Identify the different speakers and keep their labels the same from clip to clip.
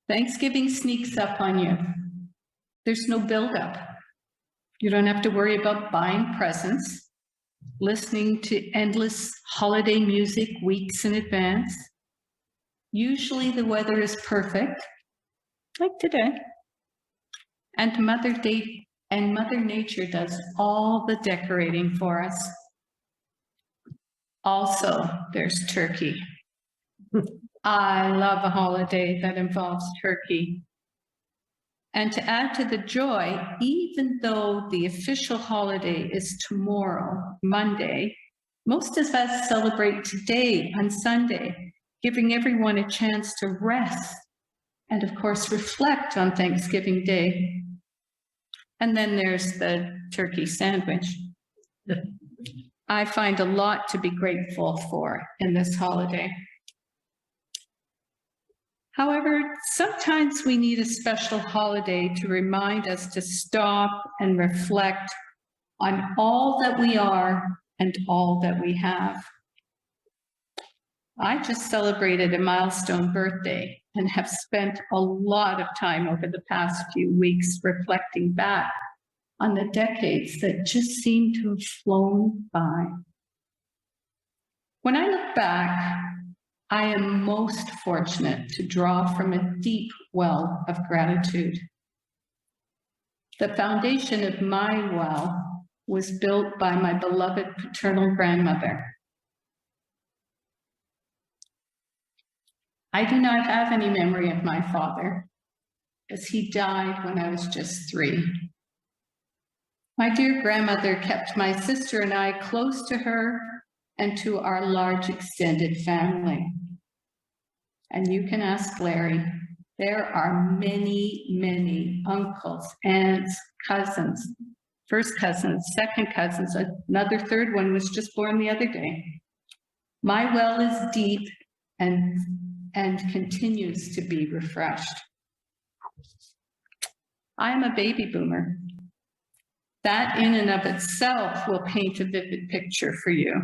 Speaker 1: Thanksgiving sneaks up on you. There's no buildup. You don't have to worry about buying presents, listening to endless holiday music weeks in advance. Usually the weather is perfect, like today. And Mother Nature does all the decorating for us. Also, there's turkey. I love a holiday that involves turkey. And to add to the joy, even though the official holiday is tomorrow, Monday, most of us celebrate today on Sunday, giving everyone a chance to rest and, of course, reflect on Thanksgiving Day. And then there's the turkey sandwich. I find a lot to be grateful for in this holiday. However, sometimes we need a special holiday to remind us to stop and reflect on all that we are and all that we have. I just celebrated a milestone birthday and have spent a lot of time over the past few weeks reflecting back on the decades that just seem to have flown by. When I look back, I am most fortunate to draw from a deep well of gratitude. The foundation of my well was built by my beloved paternal grandmother. I do not have any memory of my father, as he died when I was just 3. My dear grandmother kept my sister and I close to her and to our large extended family. And you can ask Larry, there are many, many uncles, aunts, cousins, first cousins, second cousins, another third one was just born the other day. My well is deep and continues to be refreshed. I am a baby boomer. That in and of itself will paint a vivid picture for you.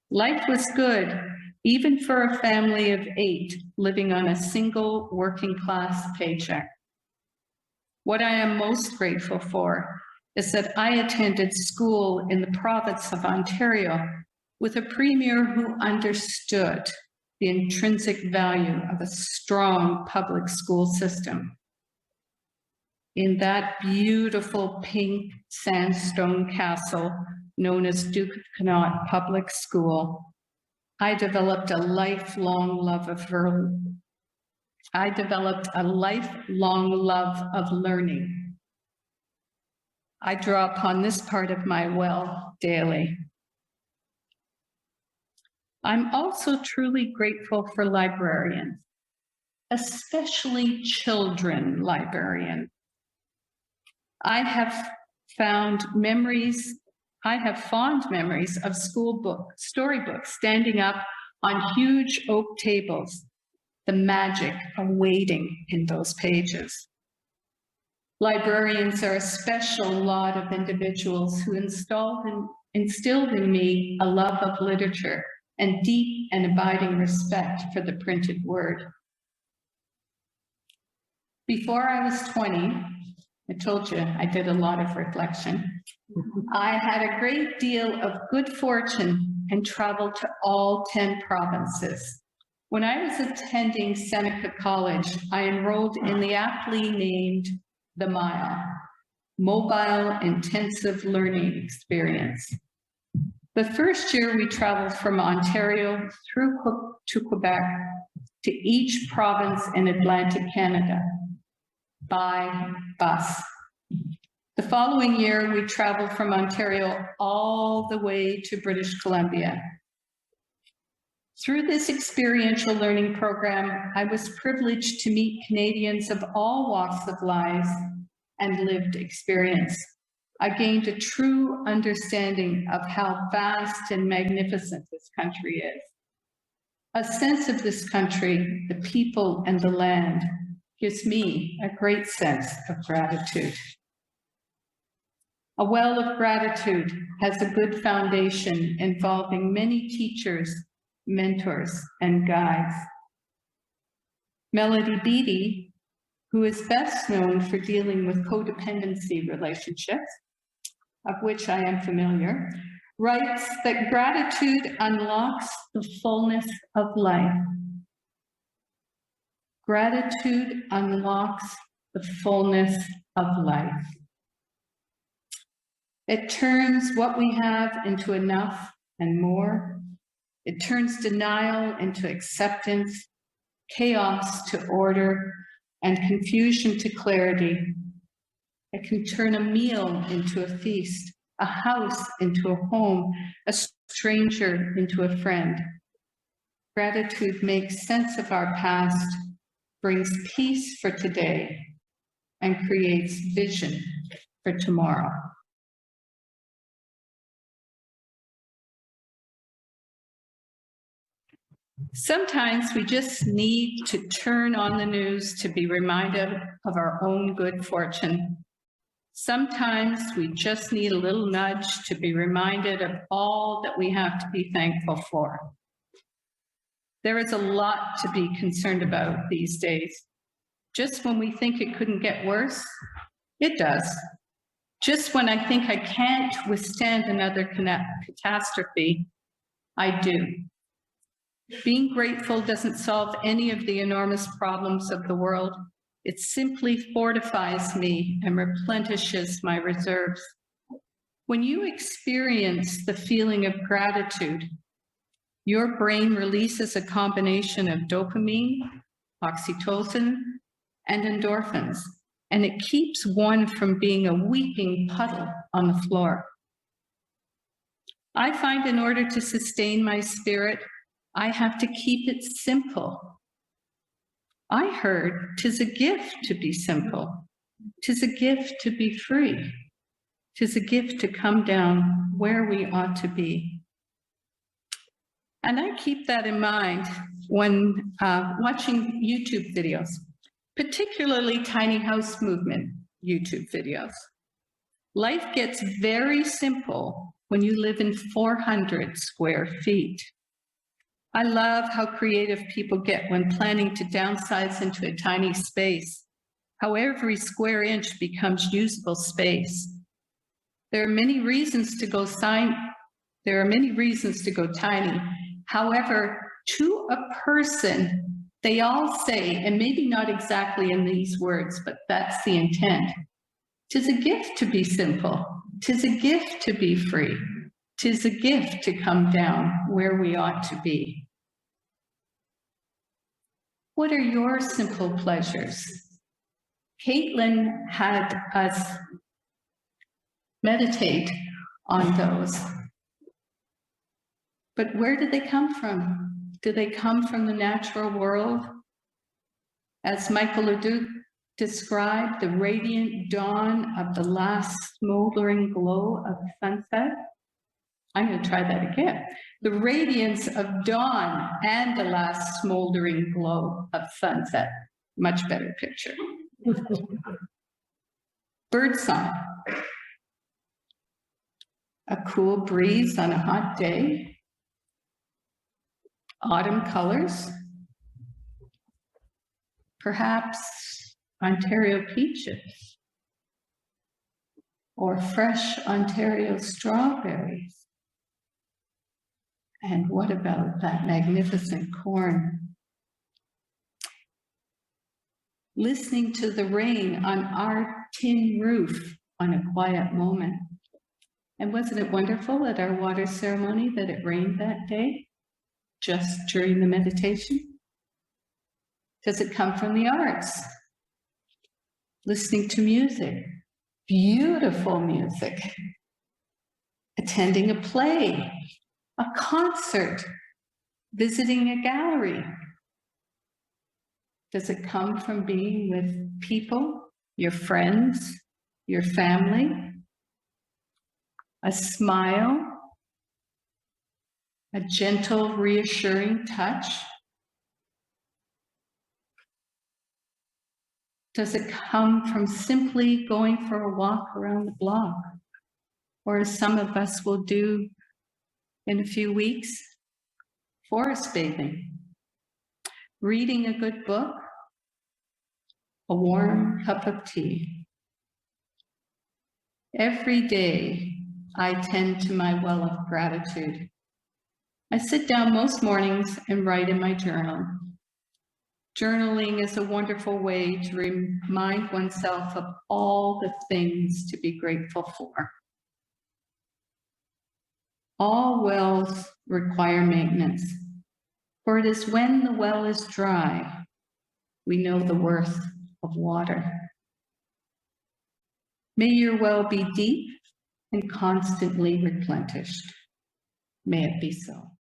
Speaker 1: Life was good, even for a family of 8 living on a single working class paycheck. What I am most grateful for is that I attended school in the province of Ontario with a premier who understood the intrinsic value of a strong public school system. In that beautiful pink sandstone castle known as Duke of Connaught Public School, I developed a lifelong love of learning. I draw upon this part of my well daily. I'm also truly grateful for librarians, especially children librarians. I have fond memories of storybooks standing up on huge oak tables, the magic awaiting in those pages. Librarians are a special lot of individuals who instilled in me a love of literature and deep and abiding respect for the printed word. Before I was 20, I told you I did a lot of reflection. I had a great deal of good fortune and traveled to all 10 provinces. When I was attending Seneca College, I enrolled in the aptly named The Mile, Mobile Intensive Learning Experience. The first year we traveled from Ontario through to Quebec to each province in Atlantic Canada by bus. The following year, we traveled from Ontario all the way to British Columbia. Through this experiential learning program, I was privileged to meet Canadians of all walks of life and lived experience. I gained a true understanding of how vast and magnificent this country is. A sense of this country, the people, and the land gives me a great sense of gratitude. A well of gratitude has a good foundation involving many teachers, mentors, and guides. Melody Beattie, who is best known for dealing with codependency relationships, of which I am familiar, writes that gratitude unlocks the fullness of life. Gratitude unlocks the fullness of life. It turns what we have into enough and more. It turns denial into acceptance, chaos to order, and confusion to clarity. It can turn a meal into a feast, a house into a home, a stranger into a friend. Gratitude makes sense of our past, brings peace for today, and creates vision for tomorrow. Sometimes we just need to turn on the news to be reminded of our own good fortune. Sometimes we just need a little nudge to be reminded of all that we have to be thankful for. There is a lot to be concerned about these days. Just when we think it couldn't get worse, it does. Just when I think I can't withstand another catastrophe, I do. Being grateful doesn't solve any of the enormous problems of the world. It simply fortifies me and replenishes my reserves. When you experience the feeling of gratitude, your brain releases a combination of dopamine, oxytocin, and endorphins, and it keeps one from being a weeping puddle on the floor. I find in order to sustain my spirit, I have to keep it simple. I heard 'tis a gift to be simple. 'Tis a gift to be free. 'Tis a gift to come down where we ought to be. And I keep that in mind when watching YouTube videos, particularly tiny house movement YouTube videos. Life gets very simple when you live in 400 square feet. I love how creative people get when planning to downsize into a tiny space, how every square inch becomes usable space. There are many reasons to go tiny. However, to a person, they all say, and maybe not exactly in these words, but that's the intent. 'Tis a gift to be simple. 'Tis a gift to be free. 'Tis a gift to come down where we ought to be. What are your simple pleasures? Caitlin had us meditate on those. But where do they come from? Do they come from the natural world? As Michael Leduc described, the radiant dawn of the last smoldering glow of sunset. I'm going to try that again. The radiance of dawn and the last smoldering glow of sunset. Much better picture. Birdsong. A cool breeze on a hot day. Autumn colors. Perhaps Ontario peaches. Or fresh Ontario strawberries. And what about that magnificent corn? Listening to the rain on our tin roof on a quiet moment. And wasn't it wonderful at our water ceremony that it rained that day, just during the meditation? Does it come from the arts? Listening to music, beautiful music. Attending a play, a concert, visiting a gallery. Does it come from being with people, your friends, your family? A smile, a gentle, reassuring touch? Does it come from simply going for a walk around the block? Or as some of us will do in a few weeks, forest bathing, reading a good book, a warm cup of tea. Every day, I tend to my well of gratitude. I sit down most mornings and write in my journal. Journaling is a wonderful way to remind oneself of all the things to be grateful for. All wells require maintenance, for it is when the well is dry we know the worth of water. May your well be deep and constantly replenished. May it be so.